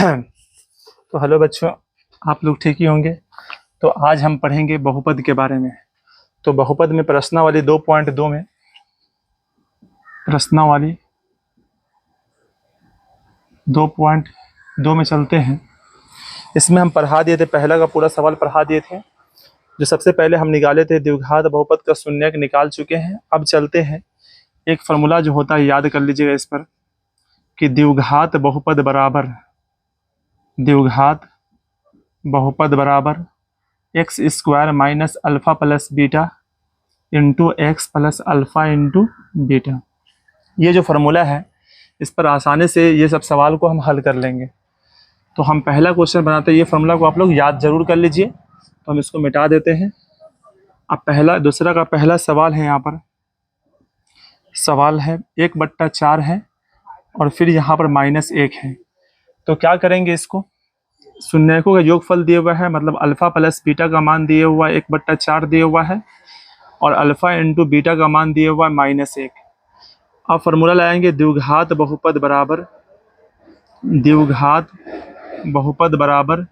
तो हेलो बच्चों, आप लोग ठीक ही होंगे। तो आज हम पढ़ेंगे बहुपद के बारे में। तो बहुपद में प्रश्नावली 2.2 में प्रश्नावली 2.2 में चलते हैं। इसमें हम पढ़ा दिए थे, पहला का पूरा सवाल पढ़ा दिए थे। जो सबसे पहले हम निकाले थे द्विघात बहुपद का शून्यक निकाल चुके हैं। अब चलते हैं, एक फार्मूला जो होता है याद कर लीजिएगा इस पर, कि द्विघात बहुपद बराबर x square minus alpha plus beta into x plus alpha into beta. ये जो फार्मूला है, इस पर आसानी से ये सब सवाल को हम हल कर लेंगे। तो हम पहला क्वेश्चन बनाते हैं, ये फार्मूला को आप लोग याद जरूर कर लीजिए। तो हम इसको मिटा देते हैं। अब दूसरा का पहला सवाल है, यहाँ पर सवाल है 1/4 है और फिर यहाँ पर -1 है। तो क्या करेंगे, इसको शून्यकों का योगफल दिया हुआ है, मतलब अल्फा प्लस बीटा का मान दिया हुआ है 1/4 दिया हुआ है, और अल्फा इंटू बीटा का मान दिया हुआ है -1। अब फार्मूला लाएंगे द्विघात बहुपद बराबर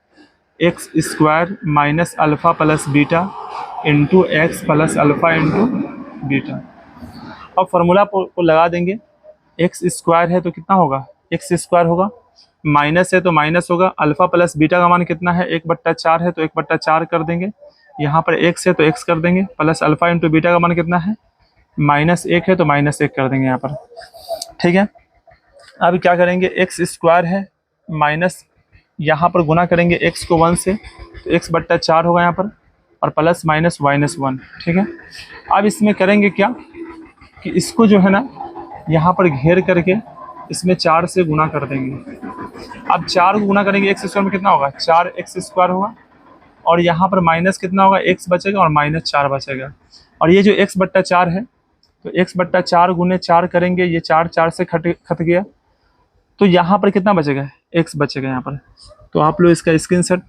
x square minus alpha plus beta into x plus alpha into beta. अब फार्मूला को लगा देंगे। एक्स स्क्वायर है तो कितना होगा, एक्स स्क्वायर होगा, माइनस है तो माइनस होगा, अल्फा प्लस बीटा का मान कितना है 1/4 है तो 1/4 कर देंगे। यहाँ पर एक्स है तो एक्स कर देंगे, प्लस अल्फा इंटू बीटा का मान कितना है -1 है तो -1 कर देंगे यहाँ पर। ठीक है, अब क्या करेंगे, एक्स स्क्वायर है माइनस, यहाँ पर गुना करेंगे एक्स को 1 से तो x/4 होगा यहाँ पर, और प्लस माइनस -1। ठीक है, अब इसमें करेंगे क्या कि इसको जो है ना यहाँ पर घेर करके इसमें 4 से गुना कर देंगे। अब 4 को गुना करेंगे एक्स स्क्वायर में कितना होगा, 4x² होगा, और यहाँ पर माइनस कितना होगा, x बचेगा और -4 बचेगा। और ये जो x/4 है तो x/4 गुने 4 करेंगे, ये 4 से खट गया, तो यहाँ पर कितना बचेगा, x बचेगा यहाँ पर। तो आप लोग इसका स्क्रीनशॉट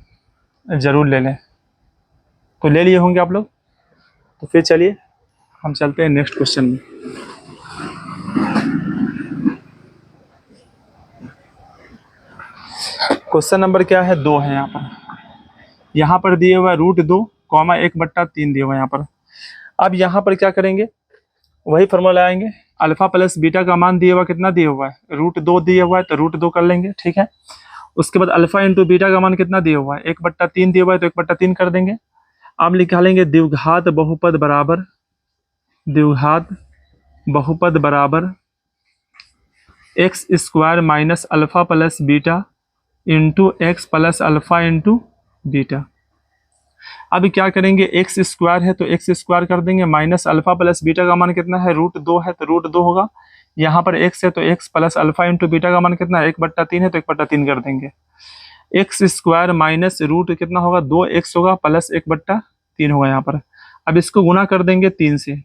जरूर ले लें। तो ले लिए होंगे आप लोग। तो फिर चलिए हम चलते हैं नेक्स्ट क्वेश्चन में। क्वेश्चन नंबर क्या है, 2 है। यहाँ पर दिए हुआ √2, 1/3 दिया हुआ है यहाँ पर। अब यहाँ पर क्या करेंगे, वही फार्मूला आएंगे, अल्फा प्लस बीटा का मान दिया हुआ कितना दिया हुआ है, √2 दिया हुआ है तो √2 कर लेंगे। ठीक है, उसके बाद अल्फा इंटू बीटा का मान कितना दिया हुआ है 1/3 दिया हुआ है तो 1/3 कर देंगे। अब निकालेंगे द्विघात बहुपद बराबर x square minus alpha plus beta into x plus alpha into beta. अब क्या करेंगे, एक्स स्क्वायर है तो एक्स स्क्वायर कर देंगे, माइनस अल्फा प्लस बीटा का मान कितना है √2 है तो √2 होगा, यहाँ पर एक्स है तो x plus alpha into beta का मान कितना है 1/3 है तो 1/3 कर देंगे। एक्स स्क्वायर माइनस रूट कितना होगा 2x होगा, प्लस 1/3 होगा यहाँ पर। अब इसको गुना कर देंगे 3 से।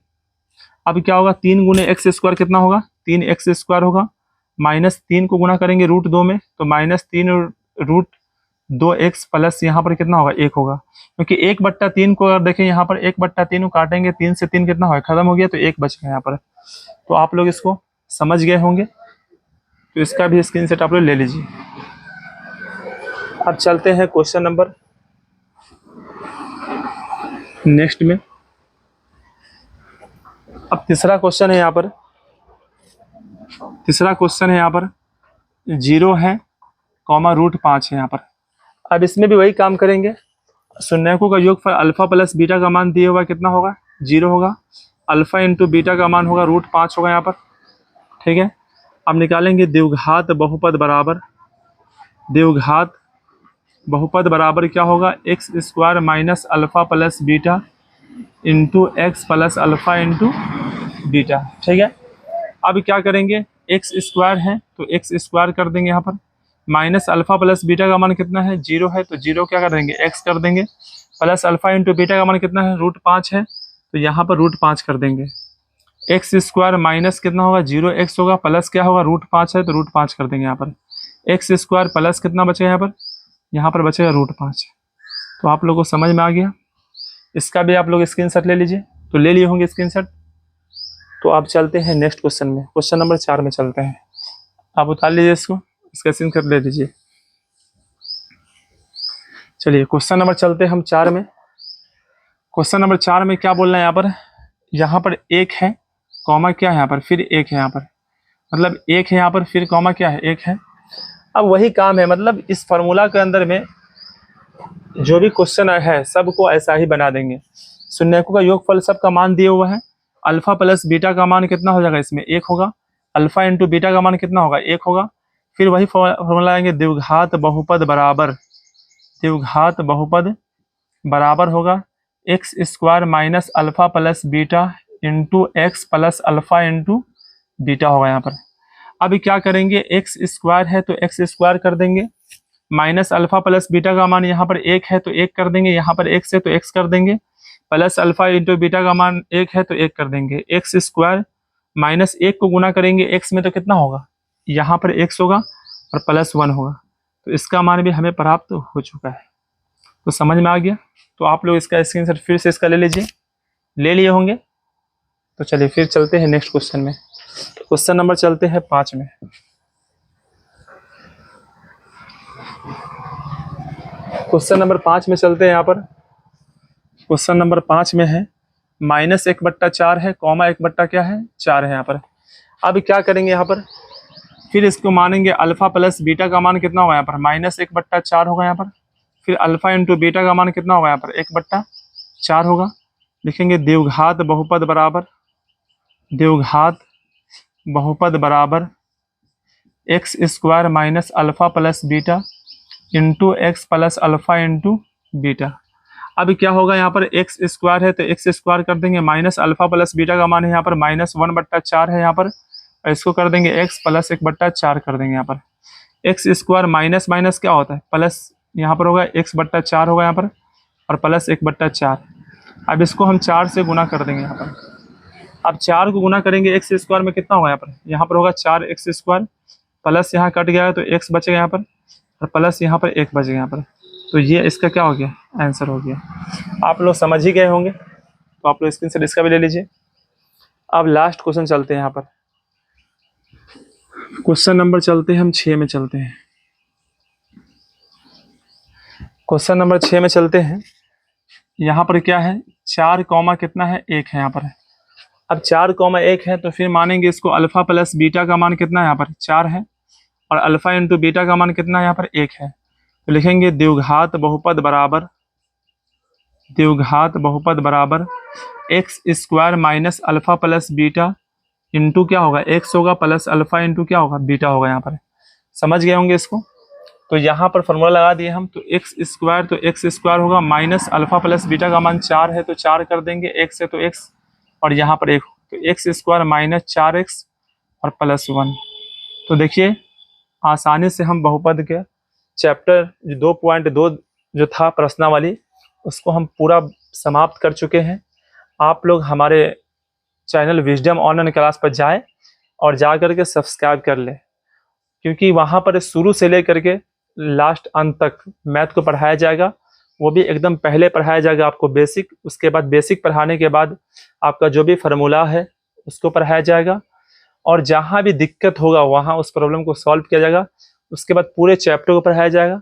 अब क्या होगा, 3 गुने एक्स स्क्वायर कितना होगा, 3x² होगा, -3 को गुना करेंगे √2 में तो -3√2x प्लस यहाँ पर कितना होगा 1 होगा, क्योंकि 1/3 को अगर देखें यहाँ पर 1/3 को काटेंगे 3 से 3 कितना होगा, खत्म हो गया तो 1 बच गया यहाँ पर। तो आप लोग इसको समझ गए होंगे, तो इसका भी स्क्रीनशॉट आप लोग ले लीजिए। अब चलते हैं क्वेश्चन नंबर नेक्स्ट में। अब तीसरा क्वेश्चन है यहाँ पर 0 है, √5 है यहाँ पर। अब इसमें भी वही काम करेंगे, शून्यकों का योगफल अल्फा प्लस बीटा का मान दिया हुआ कितना होगा 0 होगा, अल्फा इंटू बीटा का मान होगा √5 होगा यहाँ पर। ठीक है, अब निकालेंगे द्विघात बहुपद बराबर क्या होगा, x square minus alpha plus beta into x plus alpha into beta. ठीक है, अब क्या करेंगे, एक्स स्क्वायर है तो एक्स स्क्वायर कर देंगे यहाँ पर, माइनस अल्फा प्लस बीटा का मान कितना है 0 है तो 0 क्या कर देंगे x कर देंगे, प्लस अल्फा इंटू बीटा का मान कितना है √5 है तो यहाँ पर √5 कर देंगे। एक्स स्क्वायर माइनस कितना होगा 0x होगा, प्लस क्या होगा √5 है तो √5 कर देंगे यहाँ पर। एक्स स्क्वायर प्लस कितना बचेगा यहाँ पर बचेगा √5। तो आप लोगों को समझ में आ गया। इसका भी आप लोग स्क्रीनशॉट ले लीजिए। तो ले लिए होंगे स्क्रीनशॉट। तो आप चलते हैं नेक्स्ट क्वेश्चन में, क्वेश्चन नंबर 4 में चलते हैं। आप उतार लीजिए इसको, इसका स्क्रीनशॉट ले लीजिए। चलिए क्वेश्चन नंबर चलते हैं हम 4 में। क्वेश्चन नंबर 4 में क्या बोल रहे हैं यहाँ पर एक है कॉमा क्या है यहाँ पर, फिर एक है यहाँ पर, मतलब एक है यहाँ पर, फिर कॉमा क्या है, एक है। अब वही काम है, मतलब इस फार्मूला के अंदर में जो भी क्वेश्चन है सबको ऐसा ही बना देंगे। शून्यकों का योगफल सबका मान दिया हुआ है। अल्फा प्लस बीटा का मान कितना हो जाएगा, इसमें एक होगा। अल्फा इंटू बीटा का मान कितना होगा, एक होगा। फिर वही फॉर्मूला आएंगे, द्विघात बहुपद बराबर होगा x square minus alpha plus beta into x plus alpha into beta होगा यहाँ पर। अभी क्या करेंगे, एक्स स्क्वायर है तो एक्स स्क्वायर कर देंगे, माइनस अल्फा प्लस बीटा का मान यहाँ पर एक है तो एक कर देंगे, यहाँ पर एक्स है तो एक्स कर देंगे, प्लस अल्फा इंटू बीटा का मान एक है तो एक कर देंगे। एक्स स्क्वायर माइनस एक को गुना करेंगे एक्स में तो कितना होगा, यहाँ पर एक्स होगा और प्लस 1 होगा, तो इसका मान भी हमें प्राप्त हो चुका है। तो समझ में आ गया। तो आप लोग इसका स्क्रीनशॉट फिर से इसका ले लीजिए, ले लिए होंगे। तो चलिए फिर चलते हैं नेक्स्ट क्वेश्चन में। तो क्वेश्चन नंबर चलते हैं 5 में। क्वेश्चन नंबर 5 में चलते हैं। यहाँ पर क्वेश्चन नंबर 5 में है -1/4 है कॉमा 1/4 क्या है 4 है यहाँ पर। अब क्या करेंगे यहाँ पर, फिर इसको मानेंगे अल्फा प्लस बीटा का मान कितना होगा यहाँ पर, -1/4 होगा यहाँ पर। फिर अल्फा इंटू बीटा का मान कितना होगा यहाँ पर, 1/4 होगा। लिखेंगे द्विघात बहुपद बराबर x square minus alpha plus beta into x plus alpha into beta. अभी क्या होगा यहाँ पर, एक्स स्क्वायर है तो एक्स स्क्वायर कर देंगे, माइनस अल्फा प्लस बीटा का मान है यहाँ पर -1/4 है यहाँ पर, और इसको कर देंगे एक्स प्लस 1/4 कर देंगे यहाँ पर। एक्स स्क्वायर माइनस माइनस क्या होता है प्लस, यहाँ पर होगा x/4 होगा यहाँ पर, और प्लस 1/4। अब इसको हम 4 से गुना कर देंगे यहाँ पर। अब 4 को गुना करेंगे एक्स स्क्वायर में कितना होगा यहाँ पर होगा 4x स्क्वायर, प्लस यहाँ कट गया है तो x बचेगा यहाँ पर, और प्लस यहाँ पर 1 बचेगा यहाँ पर। तो ये इसका क्या हो गया, आंसर हो गया। आप लोग समझ ही गए होंगे, तो आप लोग स्क्रीनशॉट इसका भी ले लीजिए। अब लास्ट क्वेश्चन चलते हैं यहाँ पर। क्वेश्चन नंबर चलते हैं हम 6 में चलते हैं। क्वेश्चन नंबर 6 में चलते हैं। यहाँ पर क्या है, 4 कॉमा कितना है, 1 है यहाँ पर। अब 4 कॉमा 1 है तो फिर मानेंगे इसको अल्फा प्लस बीटा का मान कितना है यहाँ पर 4 है, और अल्फा इंटू बीटा का मान कितना है यहाँ पर 1 है। तो लिखेंगे द्विघात बहुपद बराबर x square minus alpha plus beta into क्या होगा, एक्स होगा, प्लस अल्फा इंटू क्या होगा, बीटा होगा यहाँ पर। समझ गए होंगे इसको। तो यहाँ पर फॉर्मूला लगा दिए हम, तो एक्स स्क्वायर होगा माइनस अल्फा प्लस बीटा का मान 4 है तो 4 कर देंगे, एक्स है तो एक्स, और यहाँ पर 1, तो एक्स स्क्वायर माइनस 4x और प्लस 1। तो देखिए आसानी से हम बहुपद के चैप्टर 2.2 जो था प्रश्नावली, उसको हम पूरा समाप्त कर चुके हैं। आप लोग हमारे चैनल विजडम ऑनलाइन क्लास पर जाएं और जा कर के सब्सक्राइब कर लें, क्योंकि वहाँ पर शुरू से लेकर के लास्ट अंत तक मैथ को पढ़ाया जाएगा। वो भी एकदम पहले पढ़ाया जाएगा आपको बेसिक, उसके बाद बेसिक पढ़ाने के बाद आपका जो भी फार्मूला है उसको पढ़ाया जाएगा, और जहाँ भी दिक्कत होगा वहाँ उस प्रॉब्लम को सॉल्व किया जाएगा। उसके बाद पूरे चैप्टर को पढ़ाया जाएगा,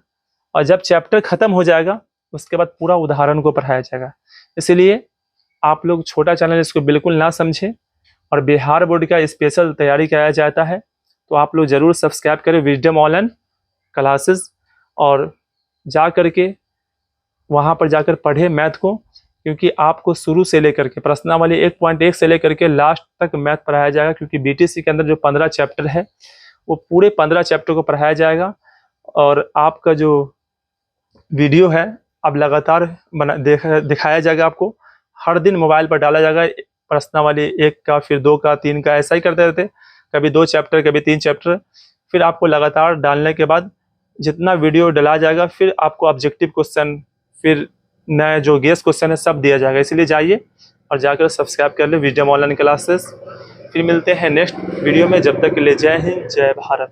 और जब चैप्टर ख़त्म हो जाएगा उसके बाद पूरा उदाहरण को पढ़ाया जाएगा। इसलिए आप लोग छोटा चैनल इसको बिल्कुल ना समझें, और बिहार बोर्ड का स्पेशल तैयारी कराया जाता है, तो आप लोग ज़रूर सब्सक्राइब करें विजडम ऑनलाइन क्लासेस, और जा कर के वहाँ पर जाकर पढ़ें मैथ को, क्योंकि आपको शुरू से लेकर के प्रश्नावली 1.1 से लेकर के लास्ट तक मैथ पढ़ाया जाएगा। क्योंकि बीटीसी के अंदर जो 15 चैप्टर है वो पूरे 15 चैप्टर को पढ़ाया जाएगा, और आपका जो वीडियो है अब लगातार दिखाया जाएगा आपको। हर दिन मोबाइल पर डाला जाएगा प्रश्नावली 1 का, फिर 2 का, 3 का, ऐसा ही करते रहते, कभी 2 चैप्टर कभी 3 चैप्टर। फिर आपको लगातार डालने के बाद जितना वीडियो डाला जाएगा, फिर आपको ऑब्जेक्टिव क्वेश्चन, फिर नए जो गेस क्वेश्चन है सब दिया जाएगा। इसलिए जाइए और जाकर सब्सक्राइब कर ले विजडम ऑनलाइन क्लासेस। फिर मिलते हैं नेक्स्ट वीडियो में, जब तक के लिए जय हिंद जय भारत।